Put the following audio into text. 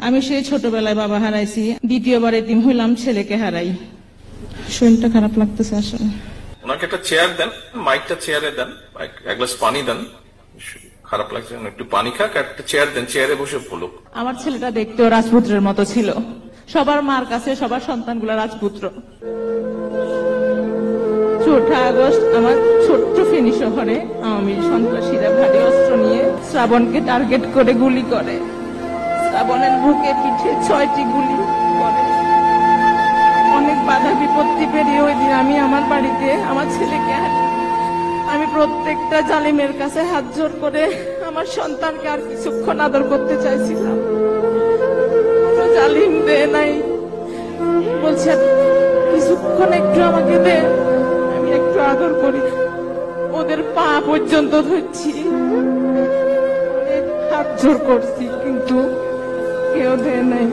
আমি সেই ছোটবেলায় বাবা হারাইছি, দ্বিতীয়বার এতিম হইলাম, ছেলেকে হারাই। শরীরটা খারাপ লাগতেছে আসলে। ওনাকে একটা চেয়ার দেন, মাইকটা চেয়ারে দেন, এক গ্লাস পানি দেন, খারাপ লাগছে একটু পানি খাক, একটা চেয়ার দেন, চেয়ারে বসে বলুক। আমার ছেলেটা দেখতেও রাজপুত্রের মতো ছিল, সবার মার কাছে সবার সন্তানগুলো রাজপুত্র। 4 আগস্ট আমার ছোট্ট ফেনী শহরে আওয়ামী সন্ত্রাসীরা ভারী অস্ত্র নিয়ে শ্রাবণকে টার্গেট করে গুলি করে। শ্রাবণের বুকে পিঠে 6টি গুলি করে। অনেক বাধা বিপত্তি পেরিয়ে ওই দিন আমি আমার বাড়িতে আমার ছেলেকে আমি প্রত্যেকটা জালিমের কাছে হাত জোর করে আমার সন্তানকে আর কিছুক্ষণ আদর করতে চাইছিলাম। জালিম দে নাই, বলছে কিছুক্ষণ একটু আমাকে দে, আমি একটু আদর করি। ওদের পা পর্যন্ত ধরছি, হাত জোর করছি, কিন্তু কেউ দেয় নাই।